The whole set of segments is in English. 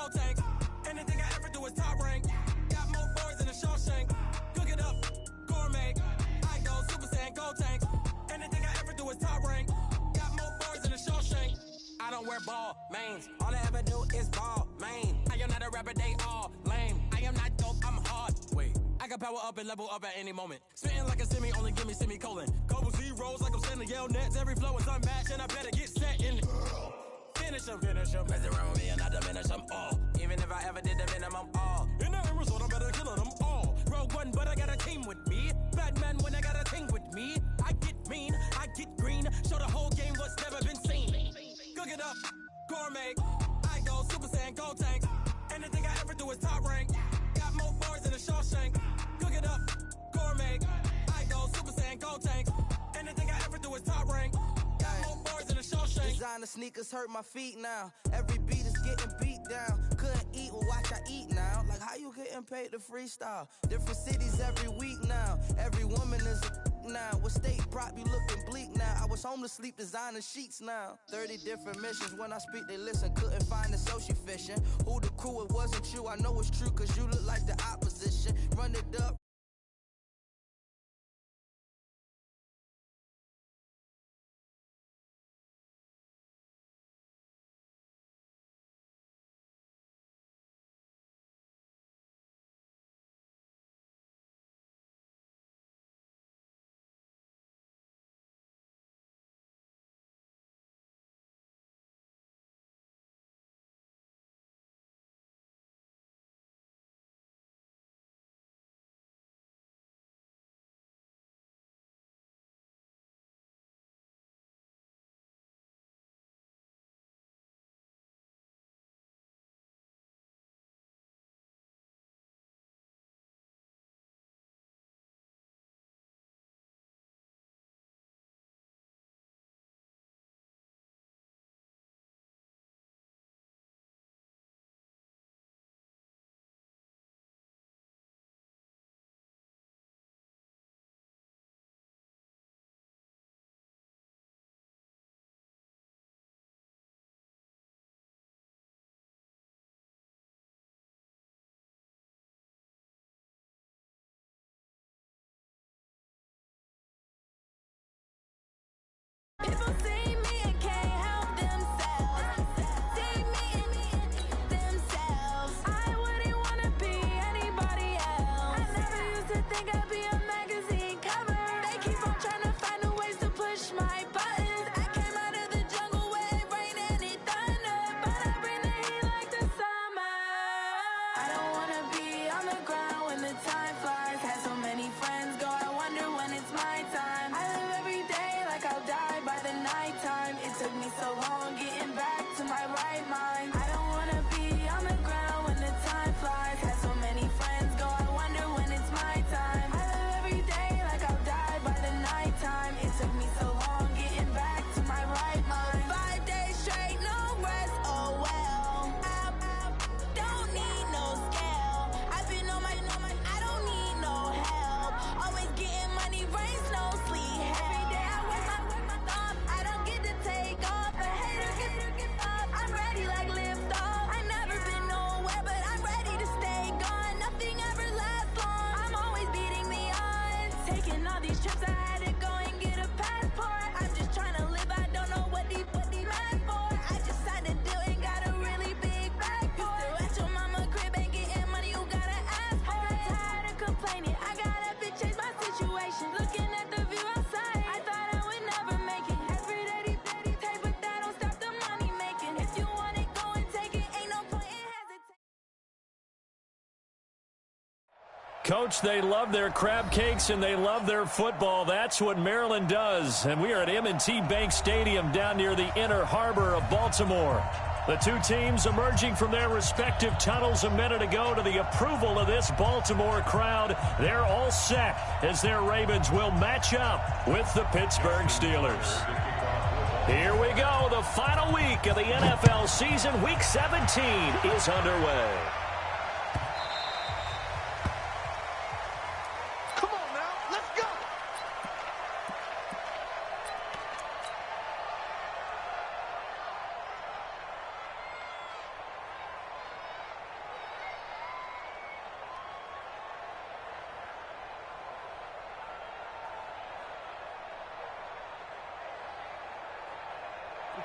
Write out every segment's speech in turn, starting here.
gold tank. Anything I ever do is top rank. Got more boys than a Shawshank. Cook it up, gourmet. I go Super Saiyan gold tank. Anything I ever do is top rank. Got more boys than a Shawshank. I don't wear ball mains. All I ever do is ball main. I am not a rapper, they all lame. I am not dope, I'm hard. Wait, I can power up and level up at any moment. Spitting like a semi, only give me semicolon. Couple zeros like I'm sending yell nets. Every flow is unmatched and I better get set in. Finish them. Mess around with me and I diminish them all. Even if I ever did the minimum, all. In the end result, I'm better killing them all. Rogue One, but I got a team with me. Batman when I got a team with me. I get mean, I get green. Show the whole game what's never been seen. Cook it up, gourmet. I go Super Saiyan gold tank. Anything I ever do is top rank. Got more bars than a Shawshank. Cook it up, gourmet. I go Super Saiyan gold tank. Anything I ever do is top rank. Got more bars than a Shawshank. Designer sneakers hurt my feet now. Every beat is getting beat down. Couldn't eat, well watch I eat now. Like how you getting paid to freestyle? Different cities every week now. Every woman is a now. What state prop you looking bleak now? I was home to sleep designer sheets now. 30 different missions. When I speak they listen. Couldn't find it so she fishing. Who the crew, it wasn't you. I know it's true cause you look like the opposition. Run it up. People see me and can't help themselves. See me and themselves. I wouldn't wanna be anybody else. I never used to think I'd be a magazine cover. They keep on trying to find new ways to push my buttons. I came out of the jungle where it rained and it thunder, but I bring the heat like the summer. I don't wanna be on the ground when the time flies. Had so many friends go, I wonder when it's my time. I live every day like I'll die by the nighttime. It took me so long getting back to my right mind. I don't wanna be on the ground when the time flies. Had so many friends go, I wonder when it's my time. I live every day like I'll die by the nighttime. It took me so long getting back to my right mind. 5 days straight, no rest, oh well. I don't need no scale. I've been on my, I don't need no help. Always getting money, rain, snow, sleet. Every day I work my thumb. I don't get to take off. A hater get up. I'm ready like lift off. I never been nowhere, but I'm ready to stay gone. Nothing ever lasts long. I'm always beating the odds. Taking all these trips, I had to go and get a passport. I'm just trying to live. I don't know what these mad for. I just signed a deal and got a really big bag for it. You still at your mama crib ain't getting money, you gotta ask for it. I'm tired of complaining. I gotta change my situation. Looking at the view outside, I thought I would never make it. Every day they take, but that don't stop the money making. If you want it, go and take it. Ain't no point in hesitating. Coach, they love their crab cakes and they love their football. That's what Maryland does. And we are at M&T Bank Stadium down near the Inner Harbor of Baltimore. The two teams emerging from their respective tunnels a minute ago to the approval of this Baltimore crowd. They're all set as their Ravens will match up with the Pittsburgh Steelers. Here we go. The final week of the NFL season. Week 17 is underway. Come on now, let's go.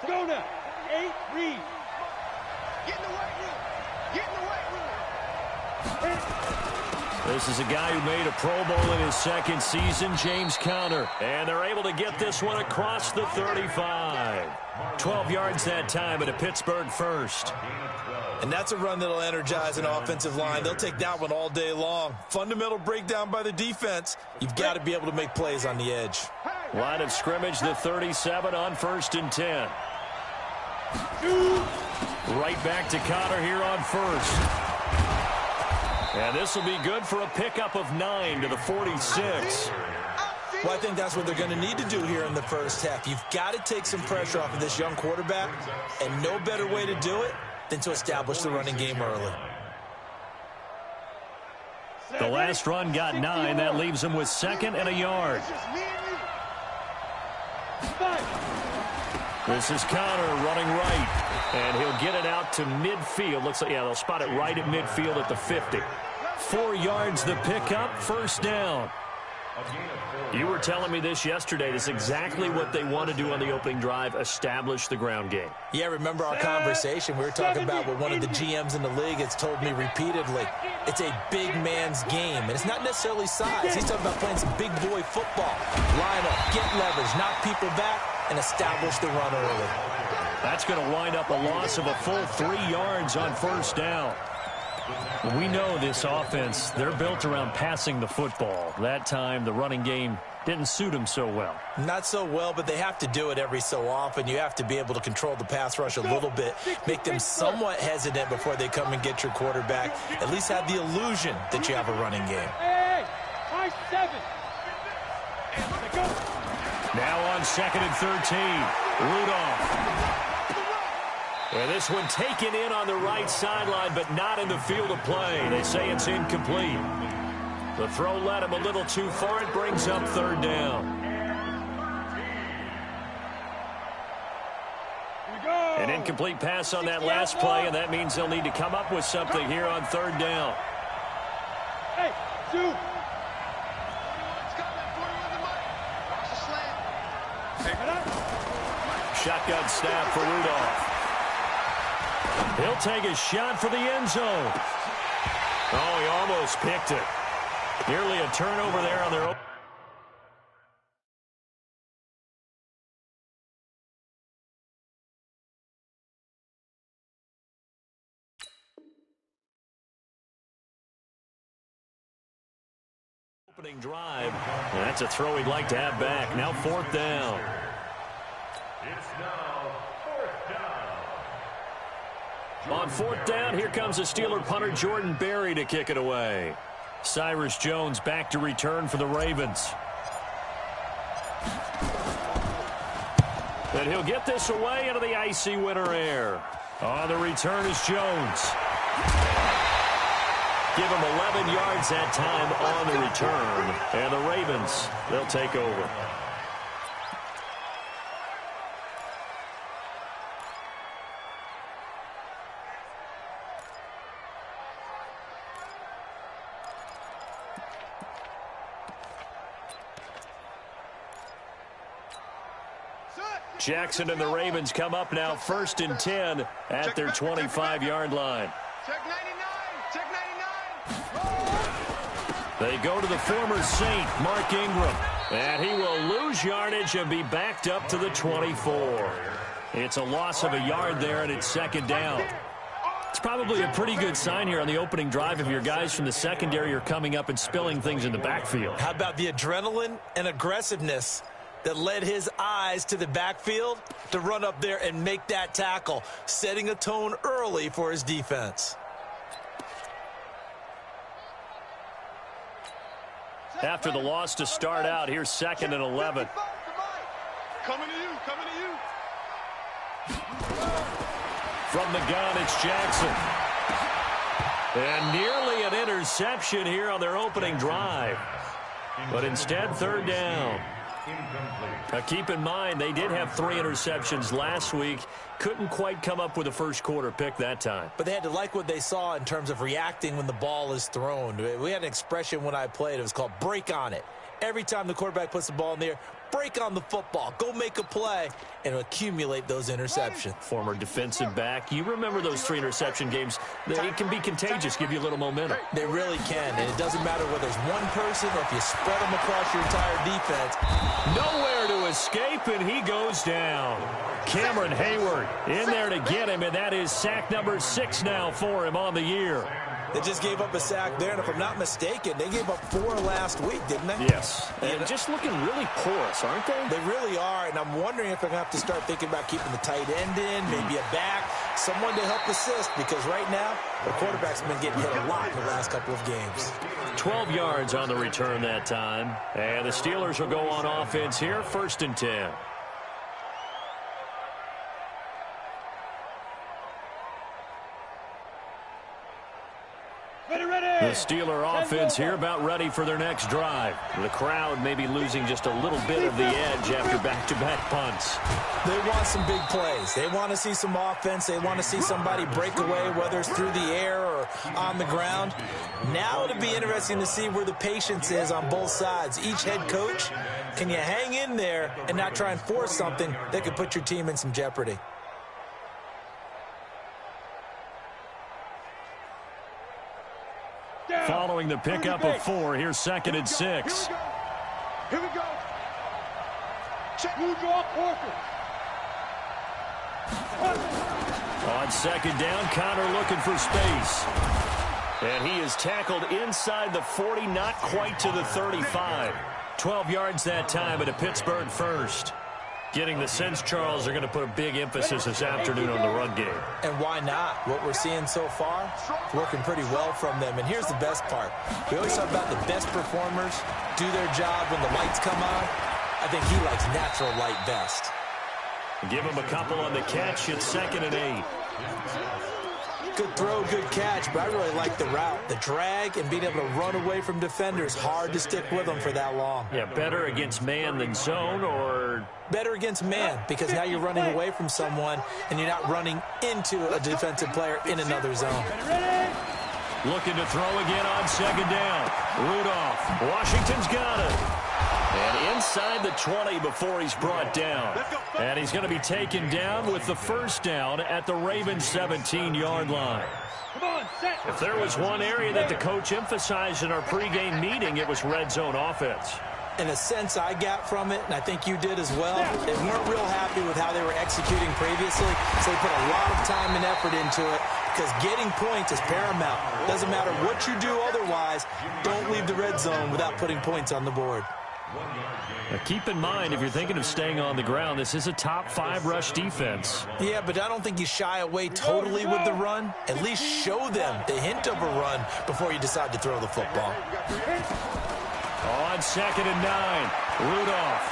Let's go now. 8, read. Get in the weight room. Get in the weight room. This is a guy who made a Pro Bowl in his second season, James Conner. And they're able to get this one across the 35. 12 yards that time, and a Pittsburgh first. And that's a run that'll energize an offensive line. They'll take that one all day long. Fundamental breakdown by the defense. You've got to be able to make plays on the edge. Line of scrimmage, the 37 on 1st and 10. Right back to Conner here on 1st. And this will be good for a pickup of 9 to the 46. Well, I think that's what they're going to need to do here in the first half. You've got to take some pressure off of this young quarterback, and no better way to do it than to establish the running game early. The last run got 9. That leaves him with 2nd and a yard. This is Conner running right, and he'll get it out to midfield. Looks like, yeah, they'll spot it right at midfield at the 50. 4 yards the pickup, first down. You were telling me this yesterday. This is exactly what they want to do on the opening drive, establish the ground game. Yeah, remember our conversation. We were talking about what one of the GMs in the league has told me repeatedly. It's a big man's game, and it's not necessarily size. He's talking about playing some big boy football. Line up, get leverage, knock people back, and establish the run early. That's going to wind up a loss of a full 3 yards on first down. We know this offense, they're built around passing the football. That time, the running game didn't suit them so well. Not so well, but they have to do it every so often. You have to be able to control the pass rush a little bit, make them somewhat hesitant before they come and get your quarterback. At least have the illusion that you have a running game. Hey, 7. Now on 2nd and 13, Rudolph. And this one taken in on the right sideline, but not in the field of play. They say it's incomplete. The throw led him a little too far. It brings up 3rd down. An incomplete pass on that last play, and that means they'll need to come up with something here on 3rd down. Hey, 2. Shotgun snap for Rudolph. He'll take a shot for the end zone. Oh, he almost picked it. Nearly a turnover there on their own. Opening drive. And that's a throw he'd like to have back. Now 4th down. It's now 4th down. On 4th down, here comes the Steeler punter Jordan Berry to kick it away. Cyrus Jones back to return for the Ravens. And he'll get this away into the icy winter air. On the return is Jones. Give him 11 yards that time on the return. And the Ravens, they'll take over. Jackson and the Ravens come up now 1st and 10 at their 25-yard line. Check 99. Check 99. They go to the former Saint, Mark Ingram. And he will lose yardage and be backed up to the 24. It's a loss of a yard there, and it's 2nd down. It's probably a pretty good sign here on the opening drive if your guys from the secondary are coming up and spilling things in the backfield. How about the adrenaline and aggressiveness that led his eyes to the backfield to run up there and make that tackle, setting a tone early for his defense. After the loss to start out, here's 2nd and 11. Coming to you, coming to you. From the gun, it's Jackson. And nearly an interception here on their opening drive. But instead, 3rd down. Now keep in mind, they did have 3 interceptions last week. Couldn't quite come up with a first quarter pick that time. But they had to like what they saw in terms of reacting when the ball is thrown. We had an expression when I played. It was called break on it. Every time the quarterback puts the ball in the air, break on the football, go make a play, and accumulate those interceptions. Former defensive back. You remember those 3 interception games. It can be contagious, give you a little momentum. They really can, and it doesn't matter whether it's one person or if you spread them across your entire defense. Nowhere to escape, and he goes down. Cameron Hayward in there to get him, and that is sack number 6 now for him on the year. They just gave up a sack there, and if I'm not mistaken, they gave up 4 last week, didn't they? Yes, and just looking really porous, aren't they? They really are, and I'm wondering if they're going to have to start thinking about keeping the tight end in, maybe a back, someone to help assist, because right now, the quarterback's been getting hit a lot in the last couple of games. 12 yards on the return that time, and the Steelers will go on offense here, 1st and 10. The Steeler offense here about ready for their next drive. The crowd may be losing just a little bit of the edge after back-to-back punts. They want some big plays. They want to see some offense. They want to see somebody break away, whether it's through the air or on the ground. Now it'll be interesting to see where the patience is on both sides. Each head coach, can you hang in there and not try and force something that could put your team in some jeopardy? Following the pickup of 4, here's 2nd and 6. Here we go. Check who draw Parker. On 2nd down, Connor looking for space. And he is tackled inside the 40, not quite to the 35. 12 yards that time, and a Pittsburgh first. Getting the sense, Charles, are going to put a big emphasis this afternoon on the run game. And why not? What we're seeing so far, working pretty well from them. And here's the best part. We always talk about the best performers do their job when the lights come on. I think he likes natural light best. Give him a couple on the catch. It's 2nd and 8. Good throw, good catch, but I really like the route. The drag and being able to run away from defenders, hard to stick with them for that long. Yeah, better against man than zone, or... Better against man, because now you're running away from someone and you're not running into a defensive player in another zone. Looking to throw again on 2nd down. Rudolph. Washington's got it. And inside the 20 before he's brought down. And he's going to be taken down with the 1st down at the Ravens' 17-yard line. If there was one area that the coach emphasized in our pregame meeting, it was red zone offense. In a sense, I got from it, and I think you did as well, they weren't real happy with how they were executing previously, so they put a lot of time and effort into it, because getting points is paramount. Doesn't matter what you do otherwise, don't leave the red zone without putting points on the board. Now keep in mind, if you're thinking of staying on the ground, this is a top 5 rush defense. Yeah, but I don't think you shy away totally with the run. At least show them the hint of a run before you decide to throw the football. On 2nd and 9, Rudolph.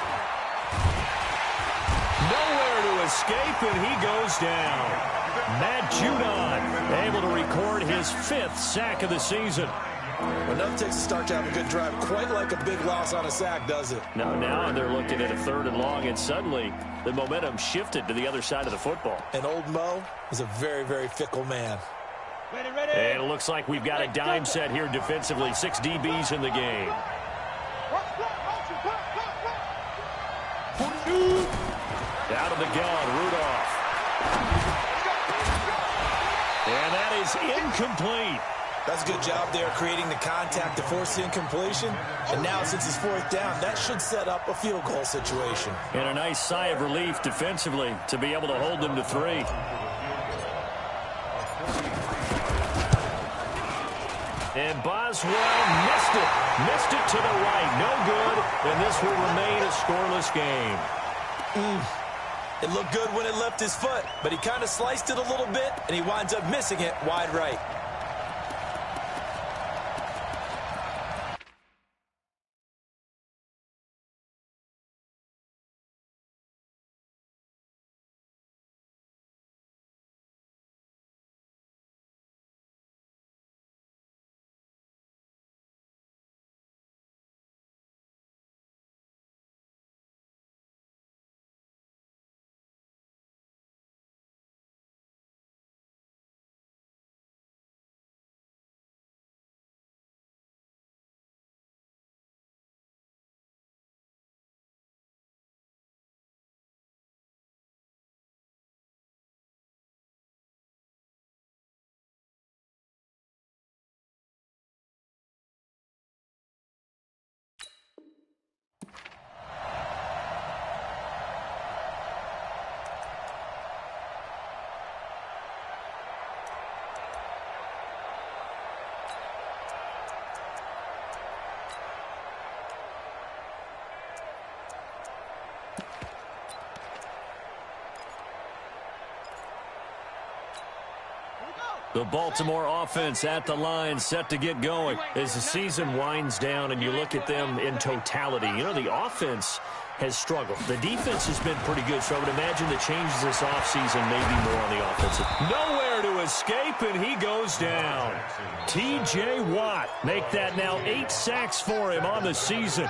Nowhere to escape, and he goes down. Matt Judon able to record his 5th sack of the season. Enough takes a start to have a good drive. Quite like a big loss on a sack, does it? Now they're looking at a 3rd and long, and suddenly the momentum shifted to the other side of the football. And old Mo is a very, very fickle man. Ready. And it looks like we've got a dime set here defensively. 6 DBs in the game. Out of the gun, Rudolph. And that is incomplete. That's a good job there, creating the contact to force the incompletion. And now, since it's 4th down, that should set up a field goal situation. And a nice sigh of relief defensively to be able to hold them to 3. And Boswell missed it. Missed it to the right. No good. And this will remain a scoreless game. It looked good when it left his foot, but he kind of sliced it a little bit, and he winds up missing it wide right. The Baltimore offense at the line, set to get going. As the season winds down and you look at them in totality, you know, the offense has struggled. The defense has been pretty good, so I would imagine the changes this offseason may be more on the offensive. Nowhere to escape, and he goes down. T.J. Watt, make that now 8 sacks for him on the season.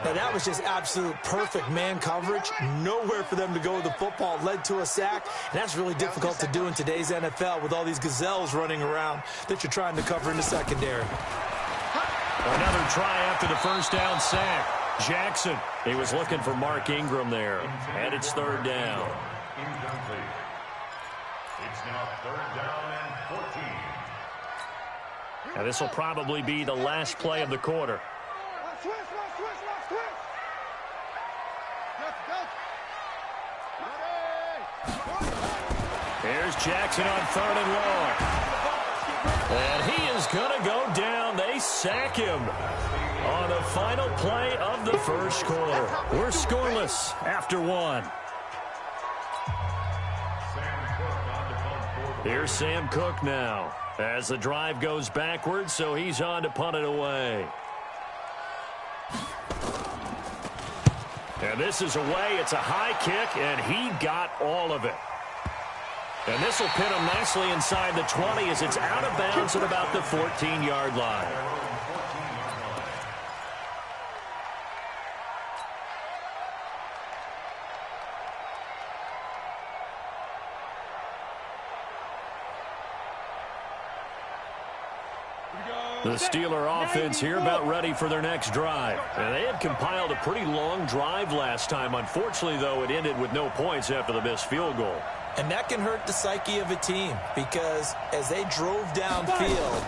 Now, that was just absolute perfect man coverage. Nowhere for them to go with the football. Led to a sack. And that's really difficult to do in today's NFL with all these gazelles running around that you're trying to cover in the secondary. Another try after the first down sack. Jackson, he was looking for Mark Ingram there. And it's third down. Incomplete. It's now third down and 14. Now this will probably be the last play of the quarter. Here's Jackson on third and long. And he is going to go down. They sack him on the final play of the first quarter. We're scoreless after one. Here's Sam Cook now as the drive goes backwards, so he's on to punt it away. And this is away. It's a high kick, and he got all of it. And this will pin him nicely inside the 20 as it's out of bounds at about the 14-yard line. The Steeler offense here about ready for their next drive. And they had compiled a pretty long drive last time. Unfortunately, though, it ended with no points after the missed field goal. And that can hurt the psyche of a team because as they drove downfield,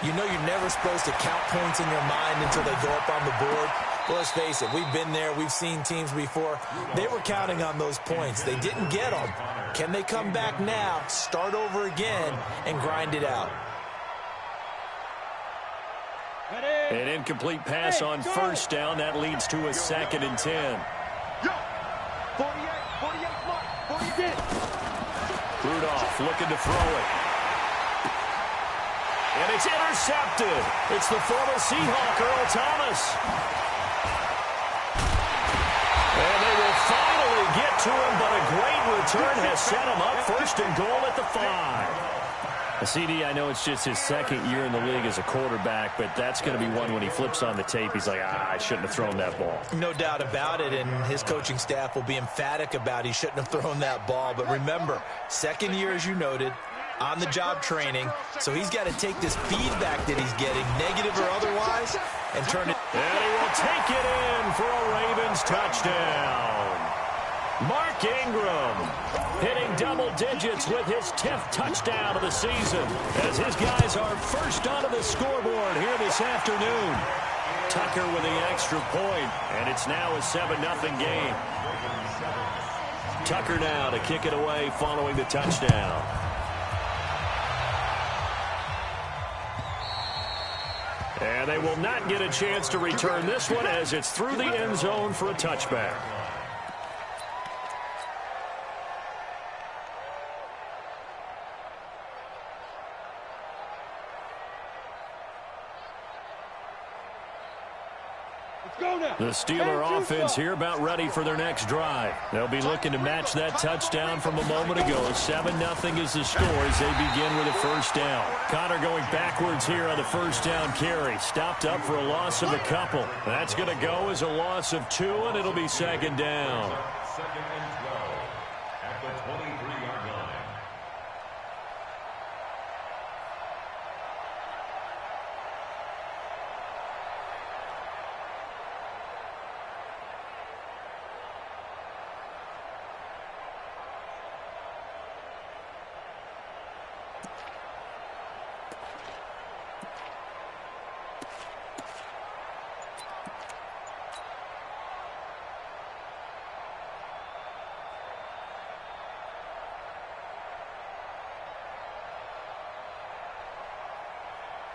you know you're never supposed to count points in your mind until they go up on the board. Well, let's face it, we've been there. We've seen teams before. They were counting on those points. They didn't get them. Can they come back now, start over again, and grind it out? An incomplete pass on first down. That leads to a 2nd and 10. 48, Rudolph looking to throw it. And it's intercepted. It's the former Seahawk, Earl Thomas. And they will finally get to him, but a great return has set him up first and goal at the 5. CD, I know it's just his second year in the league as a quarterback, but that's going to be one when he flips on the tape. He's like, I shouldn't have thrown that ball. No doubt about it, and his coaching staff will be emphatic about he shouldn't have thrown that ball. But remember, second year, as you noted, on-the-job training, so he's got to take this feedback that he's getting, negative or otherwise, and turn it. And he will take it in for a Ravens touchdown. Mark Ingram hitting double digits with his 10th touchdown of the season as his guys are first onto the scoreboard here this afternoon. Tucker with the extra point, and it's now a 7-0 game. Tucker now to kick it away following the touchdown. And they will not get a chance to return this one as it's through the end zone for a touchback. The Steeler offense here about ready for their next drive. They'll be looking to match that touchdown from a moment ago. 7-0 is the score as they begin with a first down. Connor going backwards here on the first down carry. Stopped up for a loss of a couple. That's going to go as a loss of 2, and it'll be 2nd down. 2nd and 12 at the 23-yard line.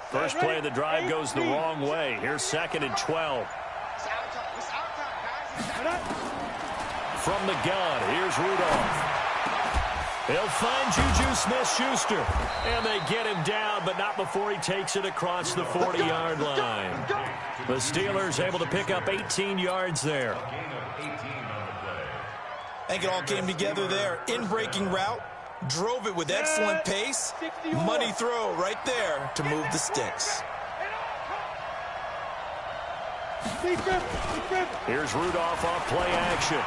First play of the drive goes the wrong way. Here's 2nd and 12. From the gun, here's Rudolph. He'll find Juju Smith-Schuster. And they get him down, but not before he takes it across the 40-yard line. The Steelers able to pick up 18 yards there. I think it all came together there. In-breaking route. Drove it with excellent pace. Money throw right there to move the sticks. Here's Rudolph off play action.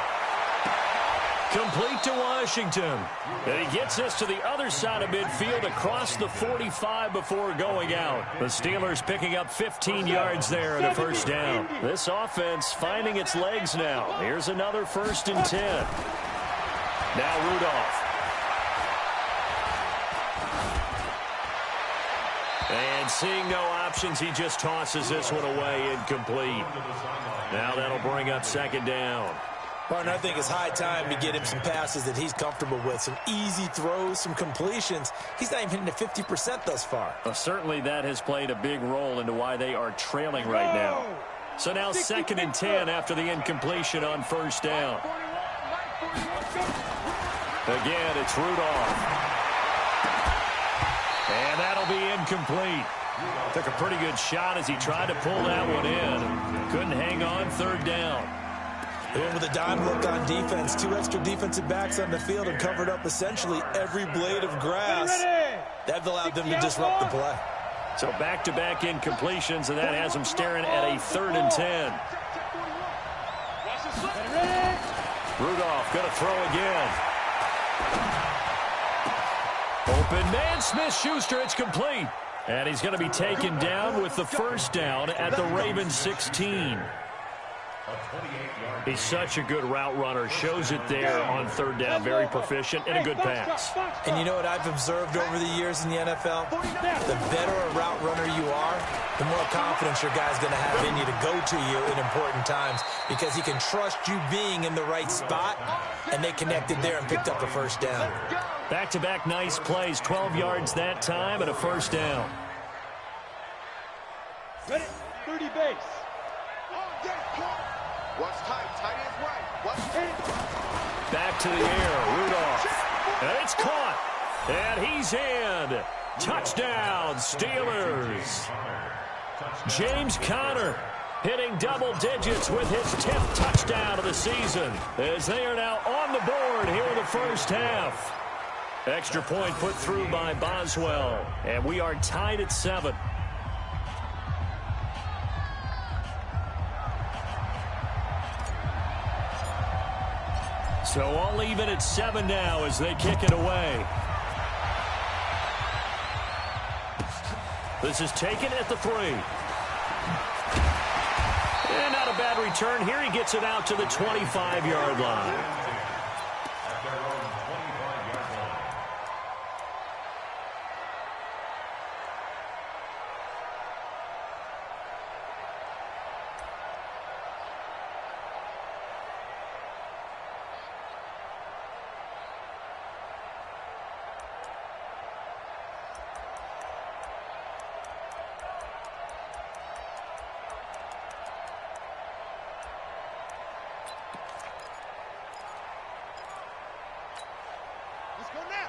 Complete to Washington. And he gets this to the other side of midfield across the 45 before going out. The Steelers picking up 15 yards there and a first down. This offense finding its legs now. Here's another 1st and 10. Now Rudolph. And seeing no options, he just tosses this one away incomplete. Now that'll bring up 2nd down. Partner, I think it's high time to get him some passes that he's comfortable with. Some easy throws, some completions. He's not even hitting the 50% thus far. Well, certainly that has played a big role into why they are trailing right now. So now 2nd and 10 after the incompletion on 1st down. Again, it's Rudolph. And that'll be incomplete. Took a pretty good shot as he tried to pull that one in. Couldn't hang on 3rd down. They went with a dime look on defense. 2 extra defensive backs on the field and covered up essentially every blade of grass. That allowed them to disrupt the play. So back-to-back incompletions, and that has them staring at a 3rd and 10. Rudolph going to throw again. Open man, Smith-Schuster, it's complete. And he's going to be taken down with the 1st down at the Ravens 16. He's such a good route runner. Shows it there on 3rd down. Very proficient and a good pass. And you know what I've observed over the years in the NFL? The better a route runner you are, the more confidence your guy's going to have in you to go to you in important times because he can trust you being in the right spot, and they connected there and picked up a 1st down. Back-to-back nice plays. 12 yards that time and a 1st down. Ready, 30 base. Watch tight ends right. Back to the air, Rudolph. And it's caught. And he's in. Touchdown, Steelers. James Conner hitting double digits with his 10th touchdown of the season as they are now on the board here in the 1st half. Extra point put through by Boswell. And we are tied at 7. So all even at 7 now as they kick it away. This is taken at the 3. And not a bad return here. He gets it out to the 25-yard line.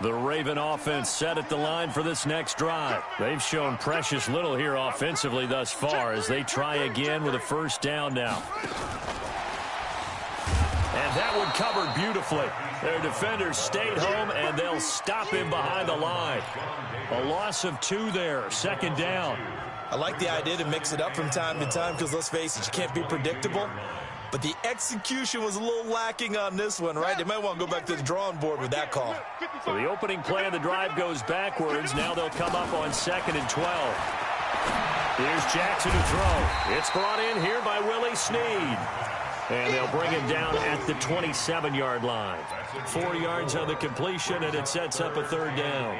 The Raven offense set at the line for this next drive. They've shown precious little here offensively thus far as they try again with a 1st down now. And that one covered beautifully. Their defenders stayed home, and they'll stop him behind the line. A loss of 2 there, 2nd down. I like the idea to mix it up from time to time because, let's face it, you can't be predictable. But the execution was a little lacking on this one, right? They might want to go back to the drawing board with that call. So the opening play of the drive goes backwards. Now they'll come up on 2nd and 12. Here's Jackson to throw. It's brought in here by Willie Snead. And they'll bring him down at the 27-yard line. 4 yards on the completion, and it sets up a 3rd down.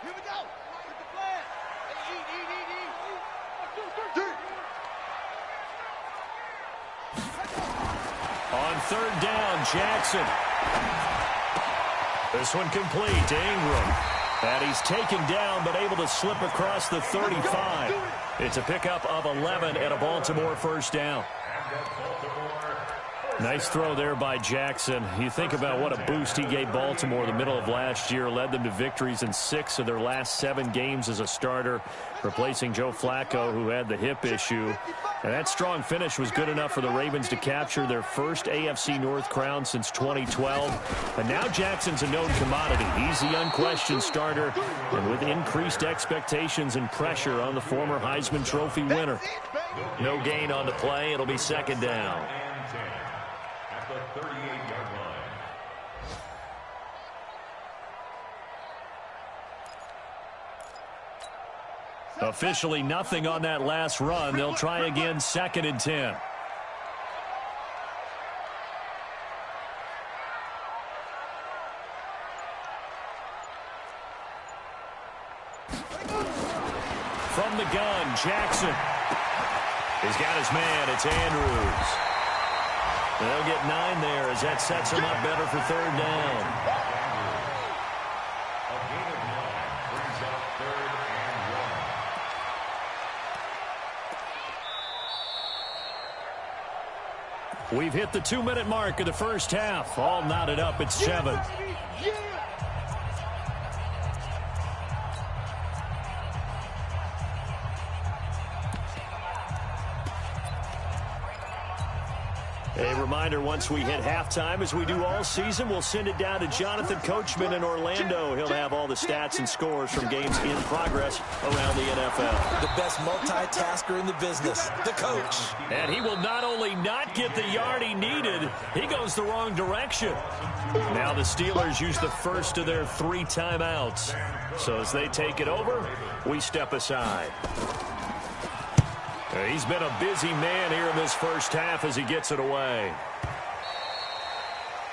Here we go. With the plan. On 3rd down, Jackson. This one complete to Ingram. And he's taken down, but able to slip across the 35. It's a pickup of 11 and a Baltimore first down. Nice throw there by Jackson. You think about what a boost he gave Baltimore the middle of last year. Led them to victories in 6 of their last 7 games as a starter, replacing Joe Flacco, who had the hip issue. And that strong finish was good enough for the Ravens to capture their first AFC North crown since 2012. And now Jackson's a known commodity. He's the unquestioned starter, and with increased expectations and pressure on the former Heisman Trophy winner. No gain on the play. It'll be second down. At the 38-yard line. Officially nothing on that last run. They'll try again, 2nd and 10. From the gun, Jackson. He's got his man. It's Andrews. They'll get 9 there as that sets him up better for 3rd down. We've hit the 2-minute mark of the first half. All knotted up at 7. A reminder, once we hit halftime, as we do all season, we'll send it down to Jonathan Coachman in Orlando. He'll have all the stats and scores from games in progress around the NFL. The best multitasker in the business, the coach. And he will not only not get the yard he needed, he goes the wrong direction. Now the Steelers use the first of their 3 timeouts. So as they take it over, we step aside. He's been a busy man here in this first half as he gets it away.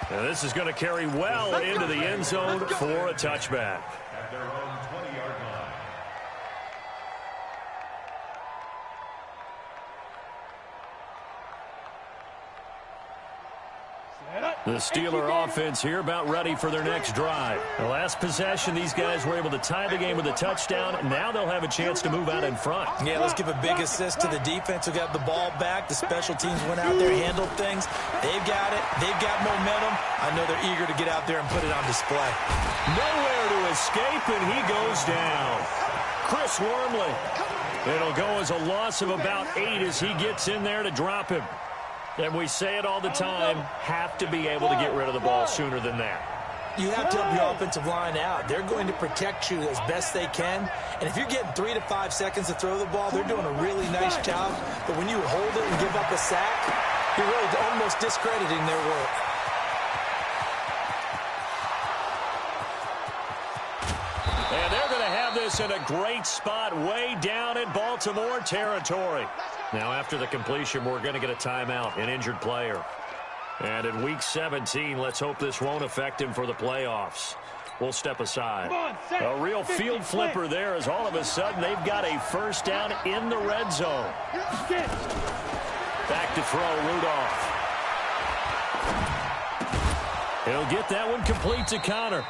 And this is going to carry well into the end zone for a touchback. At their own 20-yard line. The Steeler offense here about ready for their next drive. The last possession, these guys were able to tie the game with a touchdown. Now they'll have a chance to move out in front. Yeah, let's give a big assist to the defense who got the ball back. The special teams went out there, handled things. They've got it. They've got momentum. I know they're eager to get out there and put it on display. Nowhere to escape, and he goes down. Chris Wormley. It'll go as a loss of about 8 as he gets in there to drop him. And we say it all the time, have to be able to get rid of the ball sooner than that. You have to help your offensive line out. They're going to protect you as best they can. And if you're getting 3 to 5 seconds to throw the ball, they're doing a really nice job. But when you hold it and give up a sack, you're really almost discrediting their work. And they're going to have this in a great spot way down in Baltimore territory. Now, after the completion, we're going to get a timeout, an injured player. And in Week 17, let's hope this won't affect him for the playoffs. We'll step aside. A real field flipper there as all of a sudden they've got a first down in the red zone. Back to throw, Rudolph. He'll get that one complete to Connor.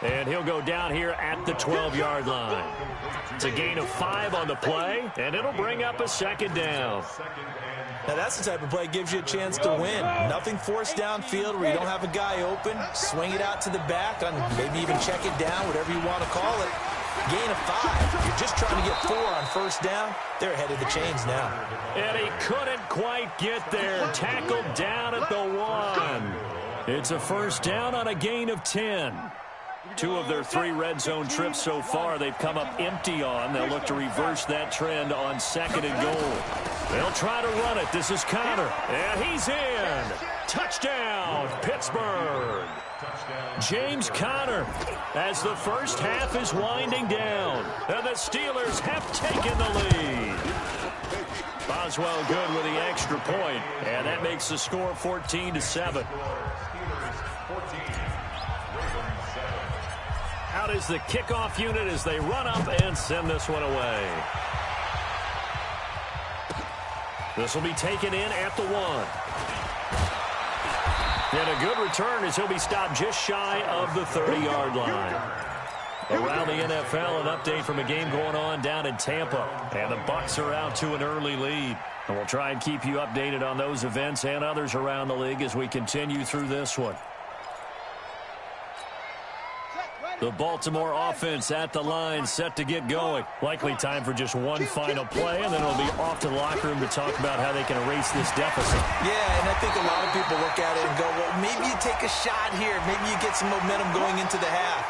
And he'll go down here at the 12-yard line. It's a gain of 5 on the play, and it'll bring up a 2nd down. Now, that's the type of play that gives you a chance to win. Nothing forced downfield where you don't have a guy open. Swing it out to the back, and maybe even check it down, whatever you want to call it. Gain of 5. You're just trying to get 4 on first down. They're ahead of the chains now. And he couldn't quite get there. Tackled down at the 1. It's a first down on a gain of 10. 2 of their 3 red zone trips so far they've come up empty on. They'll look to reverse that trend on 2nd and goal. They'll try to run it. This is Connor. And he's in. Touchdown, Pittsburgh. James Conner as the first half is winding down. And the Steelers have taken the lead. Boswell good with the extra point. And that makes the score 14-7. Out is the kickoff unit as they run up and send this one away. This will be taken in at the 1. And a good return as he'll be stopped just shy of the 30-yard line. Around the NFL, an update from a game going on down in Tampa. And the Bucs are out to an early lead. And we'll try and keep you updated on those events and others around the league as we continue through this one. The Baltimore offense at the line, set to get going. Likely time for just one final play, and then it'll be off to the locker room to talk about how they can erase this deficit. Yeah, and I think a lot of people look at it and go, well, maybe you take a shot here. Maybe you get some momentum going into the half.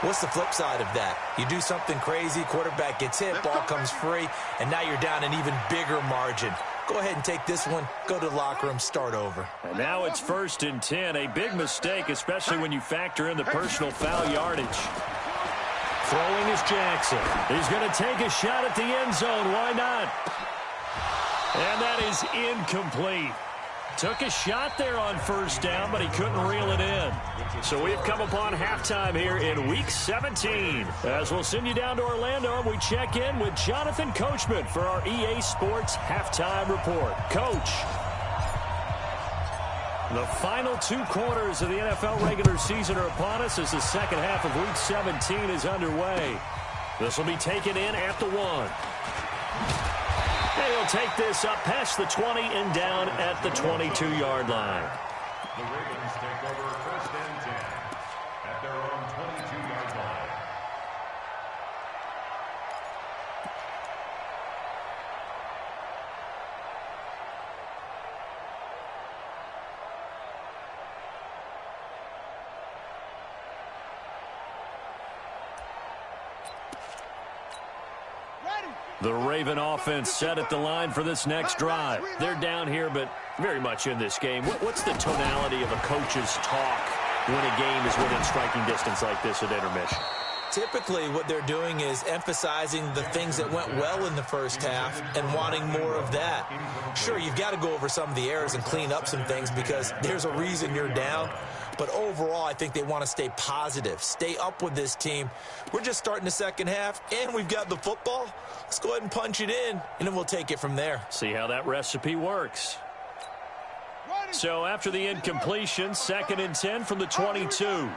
What's the flip side of that? You do something crazy, quarterback gets hit, ball comes free, and now you're down an even bigger margin. Go ahead and take this one, go to the locker room, start over. And now it's 1st and 10, a big mistake, especially when you factor in the personal foul yardage. Throwing is Jackson. He's going to take a shot at the end zone. Why not? And that is incomplete. Took a shot there on 1st down, but he couldn't reel it in. So we've come upon halftime here in Week 17. As we'll send you down to Orlando, and we check in with Jonathan Coachman for our EA Sports Halftime Report. Coach. The final 2 quarters of the NFL regular season are upon us as the second half of Week 17 is underway. This will be taken in at the 1. He'll take this up past the 20 and down at the 22-yard line. The Ravens take over 1st and 10 at their own 22-yard line. The Raven offense set at the line for this next drive. They're down here, but very much in this game. What's the tonality of a coach's talk when a game is within striking distance like this at intermission? Typically, what they're doing is emphasizing the things that went well in the first half and wanting more of that. Sure, you've got to go over some of the errors and clean up some things because there's a reason you're down. But overall, I think they want to stay positive, stay up with this team. We're just starting the second half, and we've got the football. Let's go ahead and punch it in, and then we'll take it from there. See how that recipe works. So after the incompletion, 2nd and 10 from the 22.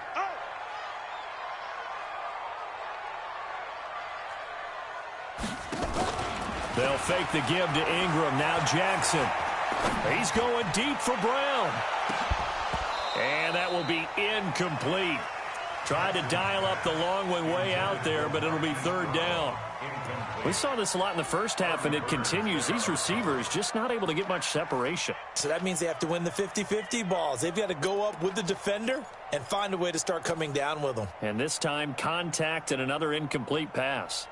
They'll fake the give to Ingram. Now Jackson. He's going deep for Brown. And that will be incomplete. Tried to dial up the long one way out there, but it'll be 3rd down. We saw this a lot in the first half, and it continues. These receivers just not able to get much separation. So that means they have to win the 50-50 balls. They've got to go up with the defender and find a way to start coming down with them. And this time, contact and another incomplete pass.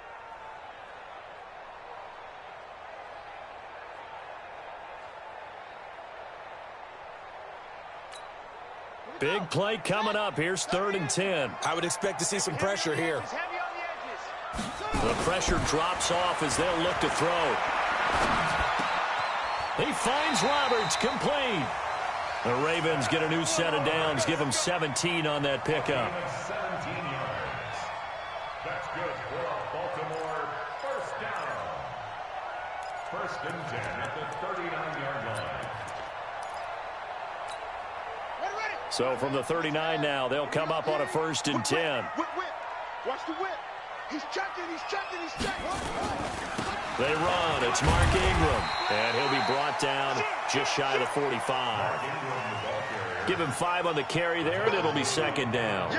Big play coming up. Here's 3rd and 10. I would expect to see some pressure here. The pressure drops off as they'll look to throw. He finds Roberts, complete. The Ravens get a new set of downs, give them 17 on that pickup. 17 yards. That's good for Baltimore. 1st down. 1st and 10 at the 39-yard line. So from the 39 now, they'll come up on a 1st and 10. Whip. Watch the whip. He's checking. They run. It's Mark Ingram. And he'll be brought down just shy of the 45. Give him 5 on the carry there, and it'll be 2nd down.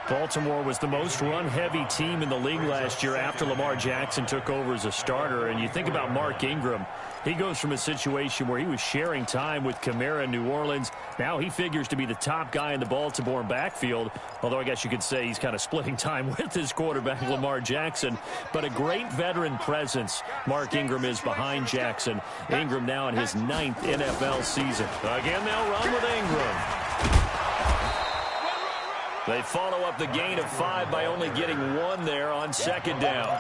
Baltimore was the most run-heavy team in the league last year after Lamar Jackson took over as a starter. And you think about Mark Ingram, he goes from a situation where he was sharing time with Kamara in New Orleans. Now he figures to be the top guy in the Baltimore backfield, although I guess you could say he's kind of splitting time with his quarterback, Lamar Jackson. But a great veteran presence. Mark Ingram is behind Jackson. Ingram now in his 9th NFL season. Again, they'll run with Ingram. They follow up the gain of 5 by only getting 1 there on 2nd down.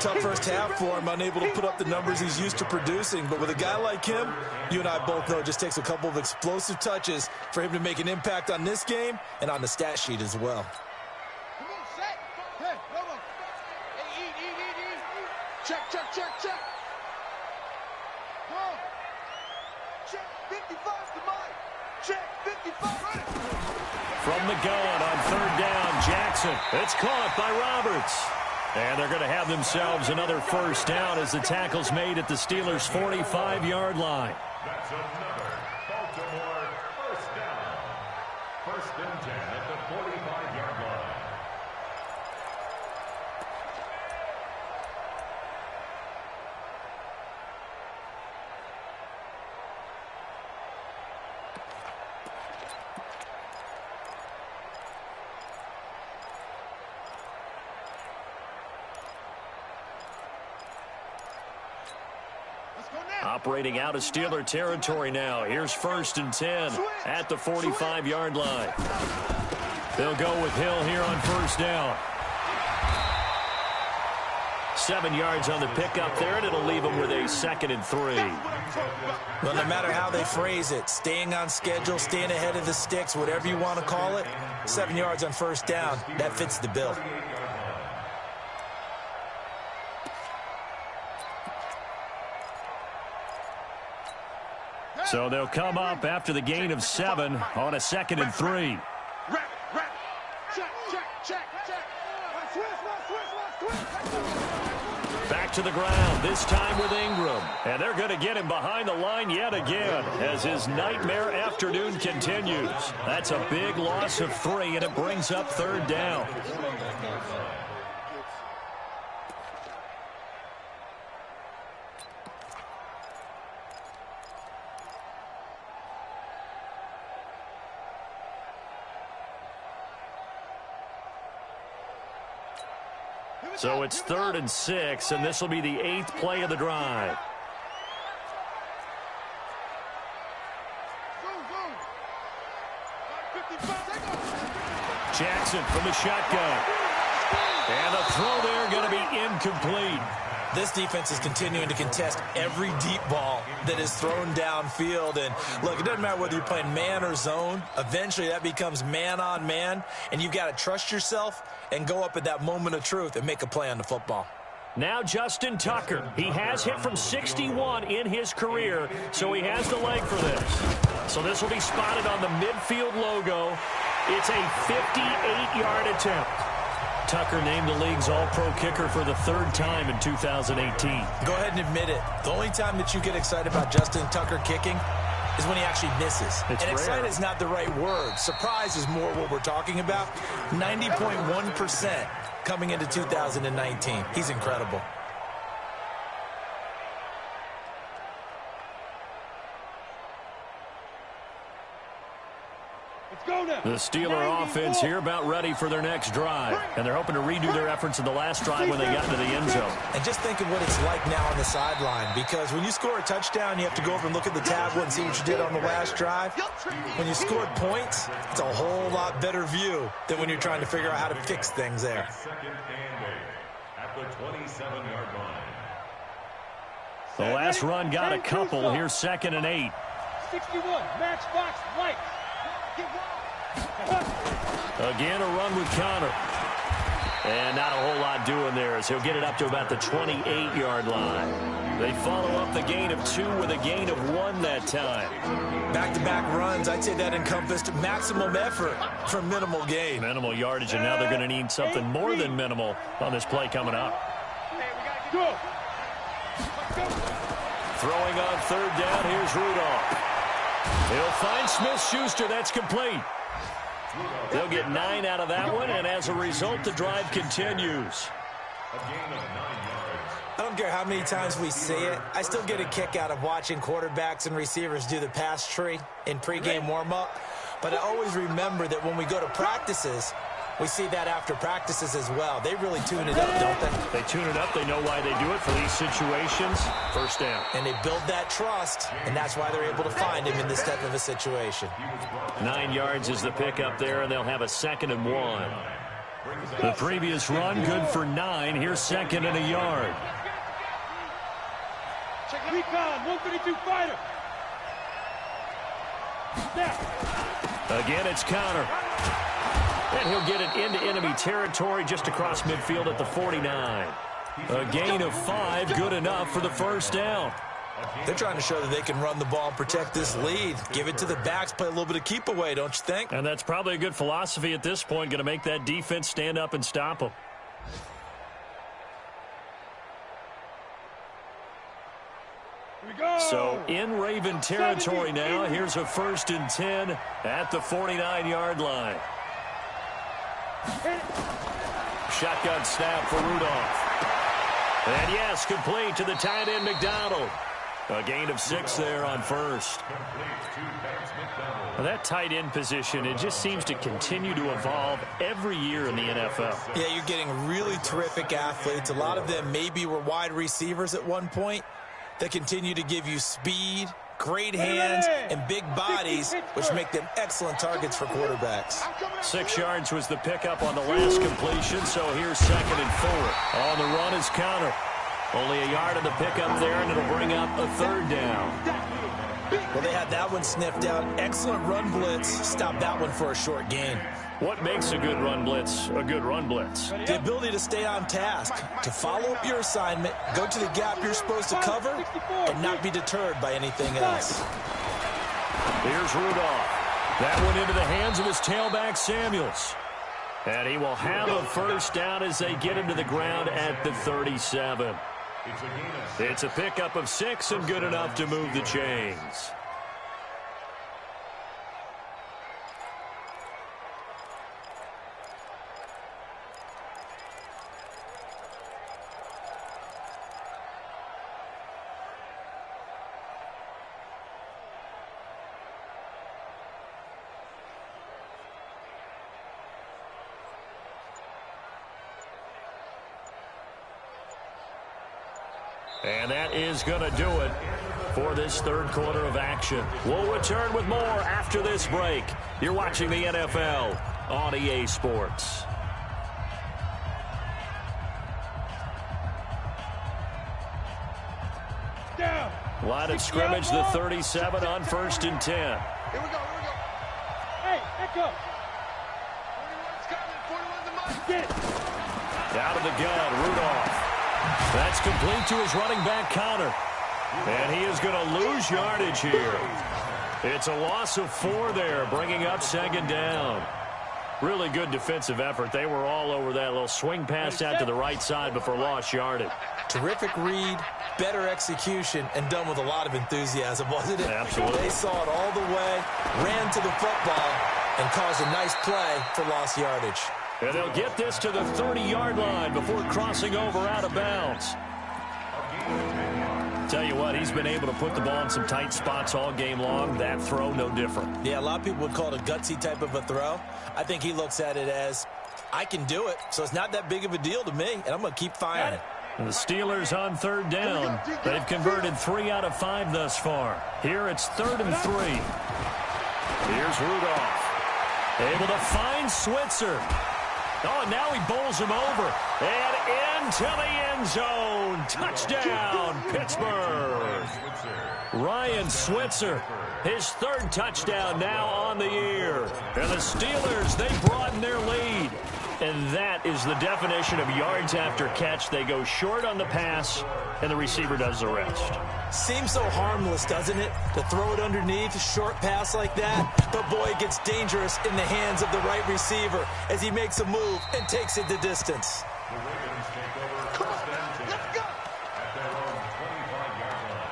Tough first half for him, unable to put up the numbers he's used to producing. But with a guy like him, you and I both know it just takes a couple of explosive touches for him to make an impact on this game and on the stat sheet as well. Come on, set. Hey, no. Hey, eat. Check. Come on. Check. 55 to mine. Check, 55, ready. From the gun on third down, Jackson. It's caught by Roberts. And they're going to have themselves another first down as the tackle's made at the Steelers' 45-yard line. That's another Baltimore first down. First and 10 at the 45-yard line. Operating out of Steeler territory now. Here's first and 10 at the 45-yard line. They'll go with Hill here on first down. 7 yards on the pickup there, and it'll leave them with a 2nd and 3. Well, no matter how they phrase it, staying on schedule, staying ahead of the sticks, whatever you want to call it, 7 yards on first down, that fits the bill. So they'll come up after the gain of 7 on a 2nd and 3. Back to the ground, this time with Ingram. And they're going to get him behind the line yet again as his nightmare afternoon continues. That's a big loss of 3, and it brings up third down. So it's 3rd and 6, and this will be the 8th play of the drive. Jackson from the shotgun. And the throw there going to be incomplete. This defense is continuing to contest every deep ball that is thrown downfield. And, look, it doesn't matter whether you're playing man or zone. Eventually that becomes man on man, and you've got to trust yourself and go up at that moment of truth and make a play on the football. Now Justin Tucker. He has hit from 61 in his career, so he has the leg for this. So this will be spotted on the midfield logo. It's a 58-yard attempt. Tucker named the league's all-pro kicker for the 3rd time in 2018. Go ahead and admit it. The only time that you get excited about Justin Tucker kicking is when he actually misses. It's and rare. excited is not the right word. Surprise is more what we're talking about. 90.1% coming into 2019. He's incredible. The Steeler offense here about ready for their next drive. And they're hoping to redo their efforts in the last drive when they got into the end zone. And just think of what it's like now on the sideline, because when you score a touchdown, you have to go over and look at the tablet and see what you did on the last drive. When you scored points, it's a whole lot better view than when you're trying to figure out how to fix things there. 2nd and 8 at the 27-yard line. The last run got a couple. Here's 2nd and 8. 61, matchbox, white. Again, a run with Connor. And not a whole lot doing there as he'll get it up to about the 28-yard line. They follow up the gain of 2 with a gain of 1 that time. Back-to-back runs, I'd say that encompassed maximum effort for minimal gain. Minimal yardage, and now they're going to need something more than minimal on this play coming up. Throwing on 3rd down, here's Rudolph. He'll find Smith-Schuster. That's complete. They'll get 9 out of that one, and as a result, the drive continues. A gain of 9 yards. I don't care how many times we see it. I still get a kick out of watching quarterbacks and receivers do the pass tree in pregame warm-up. But I always remember that when we go to practices, we see that after practices as well. They really tune it up, don't they? They tune it up. They know why they do it for these situations. First down. And they build that trust, and that's why they're able to find him in this type of a situation. 9 yards is the pickup there, and they'll have a 2nd and 1. The previous run, good for 9. Here's 2nd and a yard. Check recon, 132 fighter. Snap. Again, it's Connor. And he'll get it into enemy territory just across midfield at the 49. A gain of 5, good enough for the first down. They're trying to show that they can run the ball and protect this lead. Give it to the backs, play a little bit of keep away, don't you think? And that's probably a good philosophy at this point, going to make that defense stand up and stop them. So in Raven territory now. Here's a 1st and 10 at the 49-yard line. Shotgun snap for Rudolph. And yes, complete to the tight end McDonald. A gain of 6 there on first. Well, that tight end position, it just seems to continue to evolve every year in the NFL. Yeah, you're getting really terrific athletes. A lot of them maybe were wide receivers at one point. They continue to give you speed, great hands, and big bodies, which make them excellent targets for quarterbacks. 6 yards was the pickup on the last completion, so here's 2nd and 4. On the run is Connor. Only a yard of the pickup there, and it'll bring up a 3rd down. Well, they had that one sniffed out. Excellent run blitz. Stop that one for a short gain. What makes a good run blitz a good run blitz? The ability to stay on task, to follow up your assignment, go to the gap you're supposed to cover, and not be deterred by anything else. Here's Rudolph. That one into the hands of his tailback, Samuels. And he will have a 1st down as they get him to the ground at the 37. It's a pickup of 6 and good enough to move the chains. And that is going to do it for this 3rd quarter of action. We'll return with more after this break. You're watching the NFL on EA Sports. Down. Line of scrimmage, the 37 on 1st and 10. Here we go. Hey, echo. 41's coming. 41's the mark. Get it. Out of the gun, Rudolph. That's complete to his running back, Connor. And he is going to lose yardage here. It's a loss of 4 there, bringing up 2nd down. Really good defensive effort. They were all over that little swing pass out to the right side before lost yardage. Terrific read, better execution, and done with a lot of enthusiasm, wasn't it? Absolutely. They saw it all the way, ran to the football, and caused a nice play for lost yardage. And they'll get this to the 30-yard line before crossing over out of bounds. Tell you what, he's been able to put the ball in some tight spots all game long. That throw, no different. Yeah, a lot of people would call it a gutsy type of a throw. I think he looks at it as, I can do it, so it's not that big of a deal to me, and I'm going to keep firing it. And the Steelers on 3rd down. They've converted 3 out of 5 thus far. Here it's 3rd and 3. Here's Rudolph. Able to find Switzer. Oh, and now he bowls him over. And into the end zone. Touchdown, Pittsburgh. Ryan Switzer, his 3rd touchdown now on the year. And the Steelers, they broaden their lead. And that is the definition of yards after catch. They go short on the pass, and the receiver does the rest. Seems so harmless, doesn't it? To throw it underneath, a short pass like that. But, boy, it gets dangerous in the hands of the right receiver as he makes a move and takes it the distance. Come on, let's go. At their own 25-yard line.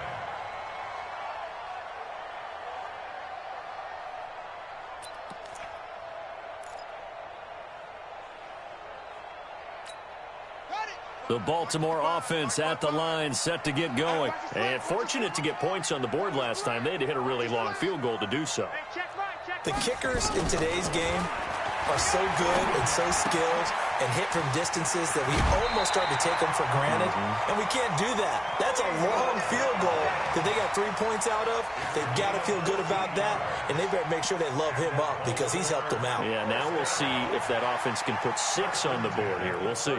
The Baltimore offense at the line, set to get going. And fortunate to get points on the board last time. They had to hit a really long field goal to do so. The kickers in today's game are so good and so skilled and hit from distances that we almost start to take them for granted. And we can't do that. That's a long field goal that they got 3 points out of. They've got to feel good about that, and they better make sure they love him up because he's helped them out. Yeah, now we'll see if that offense can put 6 on the board here. We'll see.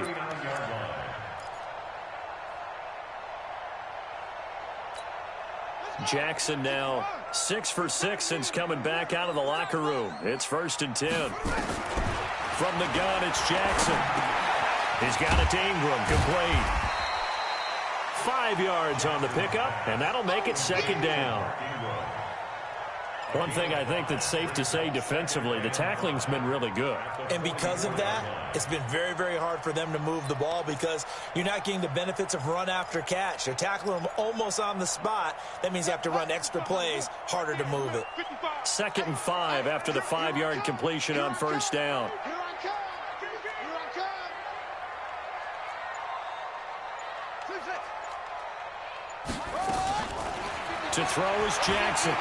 Jackson now 6 for 6 since coming back out of the locker room. It's 1st and 10. From the gun, it's Jackson. He's got it to Ingram, complete. 5 yards on the pickup, and that'll make it second down. One thing I think that's safe to say defensively, the tackling's been really good. And because of that, it's been very, very hard for them to move the ball because you're not getting the benefits of run after catch. They're tackling them almost on the spot. That means you have to run extra plays, harder to move it. 2nd and 5 after the 5-yard completion on first down. To throw is Jackson.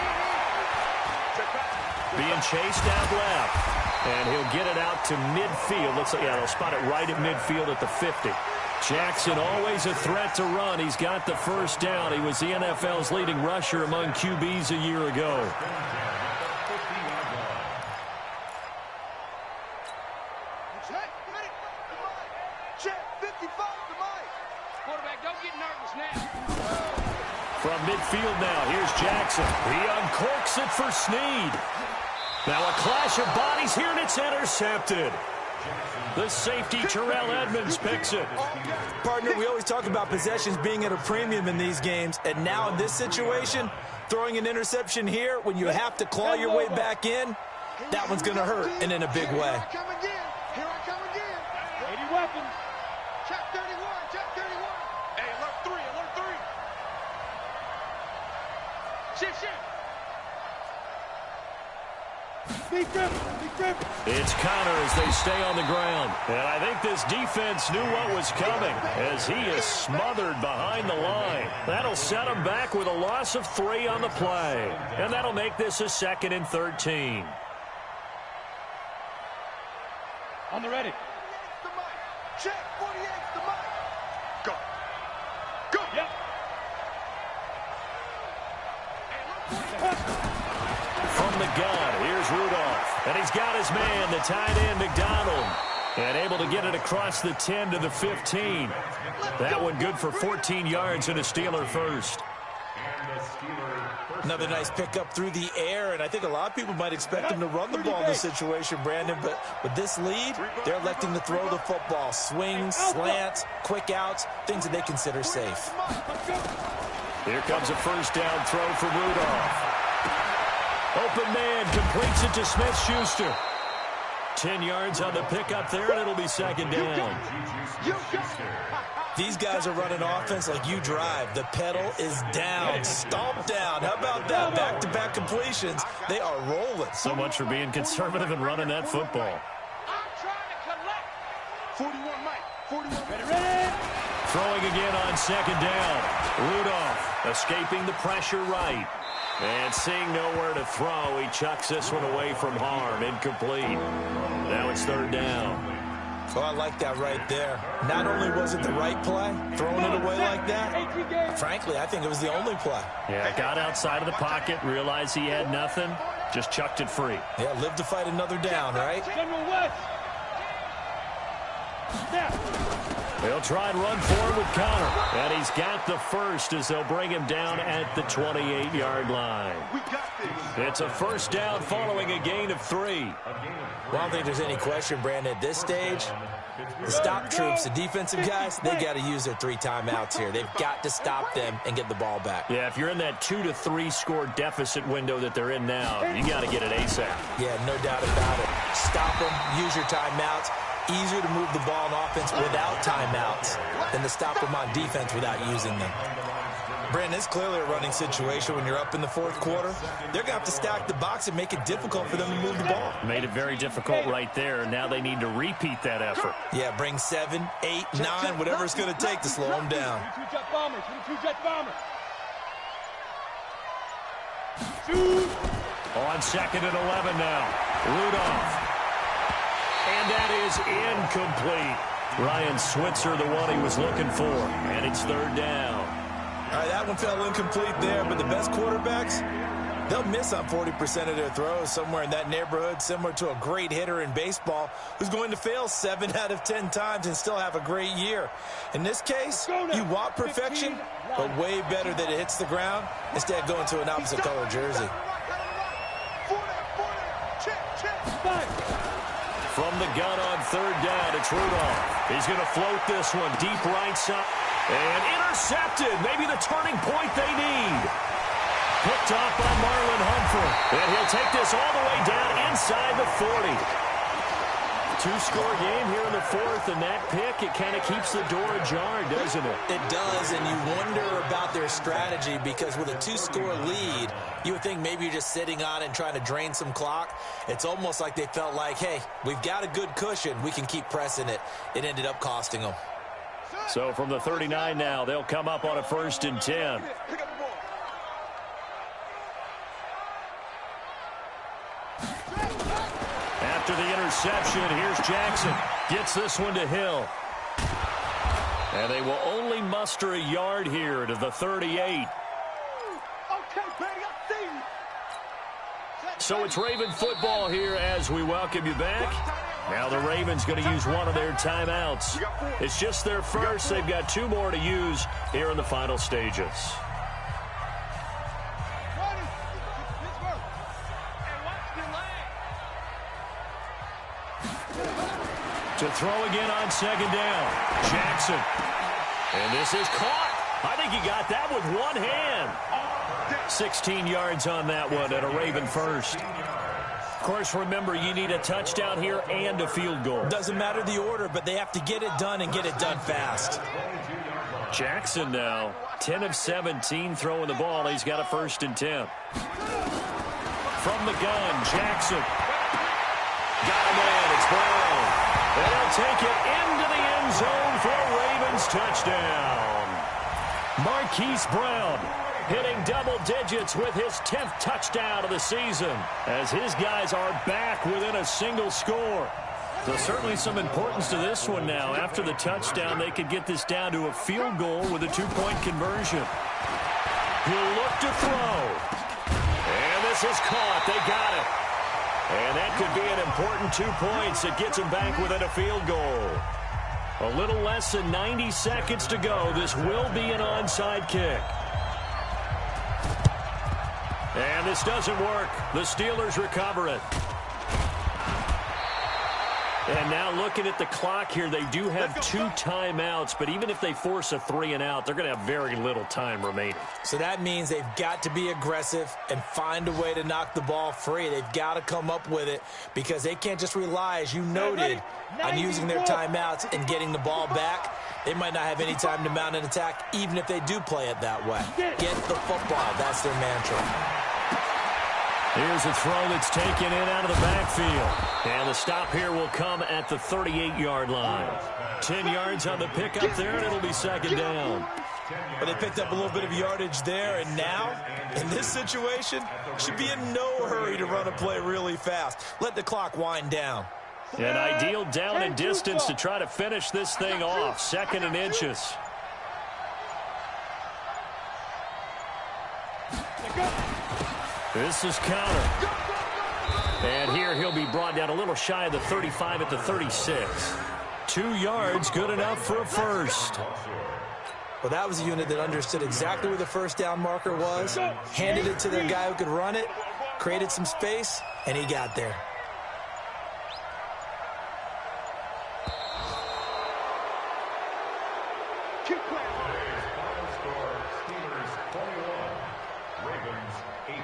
Being chased out left. And he'll get it out to midfield. Looks like, yeah, they'll spot it right at midfield at the 50. Jackson always a threat to run. He's got the first down. He was the NFL's leading rusher among QBs a year ago. From midfield now, here's Jackson. He uncorks it for Snead. Now a clash of bodies here, and it's intercepted. The safety, Terrell Edmonds, picks it. Partner, we always talk about possessions being at a premium in these games, and now in this situation, throwing an interception here when you have to claw your way back in, that one's going to hurt, and in a big way. Here I come again. 80 weapons. Check 31. Hey, alert 3. Shit. Big grip. It's Connor as they stay on the ground. And I think this defense knew what was coming as he is smothered behind the line. That'll set him back with a loss of 3 on the play. And that'll make this a 2nd and 13. On the ready. The mic. Check 48's the mic. Go. Yep. From the gun, here's Rudolph. And he's got his man, the tight end, McDonald. And able to get it across the 10 to the 15. That one good for 14 yards and a Steeler first. Another nice pickup through the air, and I think a lot of people might expect him to run the ball in this situation, Brandon, but with this lead, they're electing to throw the football. Swings, slants, quick outs, things that they consider safe. Here comes a first down throw for Rudolph. Open man completes it to Smith-Schuster. 10 yards on the pickup there, and it'll be second down. These guys are running offense like you drive. The pedal is down, stomped down. How about that? Back-to-back completions. They are rolling. So much for being conservative and running that football. I'm trying to collect. 41 Mike. 41. Ready. Throwing again on second down. Rudolph escaping the pressure right. And seeing nowhere to throw, he chucks this one away from harm. Incomplete. Now it's third down. Oh, I like that right there. Not only was it the right play, throwing it away like that, frankly, I think it was the only play. Yeah, got outside of the pocket, realized he had nothing, just chucked it free. Yeah, live to fight another down, right? General West. Snap. They'll try and run forward with Connor. And he's got the first as they'll bring him down at the 28-yard line. It's a first down following a gain of 3. Well, I don't think there's any question, Brandon, at this stage, the stop troops, the defensive guys, they got to use their 3 timeouts here. They've got to stop them and get the ball back. Yeah, if you're in that 2 to 3 score deficit window that they're in now, you got to get it ASAP. Yeah, no doubt about it. Stop them, use your timeouts. Easier to move the ball on offense without timeouts than to stop them on defense without using them. Brandon, it's clearly a running situation when you're up in the 4th quarter. They're going to have to stack the box and make it difficult for them to move the ball. Made it very difficult right there. Now they need to repeat that effort. Yeah, bring 7, 8, 9, whatever it's going to take to slow them down. 2 jet bombers. 2 jet bombers. Shoot. On 2nd and 11 now. Rudolph. And that is incomplete. Ryan Switzer, the one he was looking for. And it's third down. All right, that one fell incomplete there, but the best quarterbacks, they'll miss on 40% of their throws, somewhere in that neighborhood, similar to a great hitter in baseball who's going to fail 7 out of 10 times and still have a great year. In this case, you want perfection, but way better that it hits the ground instead of going to an opposite color jersey. From the gun on third down, it's Rudolph. He's going to float this one deep right side. And intercepted. Maybe the turning point they need. Picked off by Marlon Humphrey. And he'll take this all the way down inside the 40. Two-score game here in the fourth, and that pick, it kind of keeps the door ajar, doesn't it? It does, and you wonder about their strategy because with a two-score lead, you would think maybe you're just sitting on it and trying to drain some clock. It's almost like they felt like, hey, we've got a good cushion. We can keep pressing it. It ended up costing them. So from the 39 now, they'll come up on a 1st and 10. After the interception, here's Jackson. Gets this one to Hill. And they will only muster a yard here to the 38. So it's Raven football here as we welcome you back. Now the Ravens going to use one of their timeouts. It's just their first. They've got 2 more to use here in the final stages. To throw again on 2nd down. Jackson. And this is caught. I think he got that with one hand. 16 yards on that one and a Raven first. Of course, remember, you need a touchdown here and a field goal. Doesn't matter the order, but they have to get it done and get it done fast. Jackson now, 10 of 17 throwing the ball. He's got a 1st and 10. From the gun, Jackson. Got him in. It's Brown. And he'll take it into the end zone for a Ravens touchdown. Marquise Brown hitting double digits with his 10th touchdown of the season as his guys are back within a single score. So certainly some importance to this one now. After the touchdown, they could get this down to a field goal with a 2-point conversion. He'll look to throw. And this is caught. They got it. And that could be an important 2 points. It gets them back within a field goal. A little less than 90 seconds to go. This will be an onside kick. And this doesn't work. The Steelers recover it. And now looking at the clock here, they do have 2 timeouts, but even if they force a 3-and-out, they're going to have very little time remaining. So that means they've got to be aggressive and find a way to knock the ball free. They've got to come up with it because they can't just rely, as you noted, on using their timeouts and getting the ball back. They might not have any time to mount an attack, even if they do play it that way. Get the football. That's their mantra. Here's a throw that's taken in out of the backfield. And the stop here will come at the 38-yard line. 10 yards on the pickup there, and it'll be 2nd down. But they picked up a little bit of yardage there, and now, in this situation, should be in no hurry to run a play really fast. Let the clock wind down. An ideal down and distance to try to finish this thing off. 2nd and inches. This is counter. And here he'll be brought down a little shy of the 35 at the 36. 2 yards, good enough for a first. Well, that was a unit that understood exactly where the 1st down marker was, handed it to their guy who could run it, created some space, and he got there. Today's final score, Steelers 21, Ravens 18.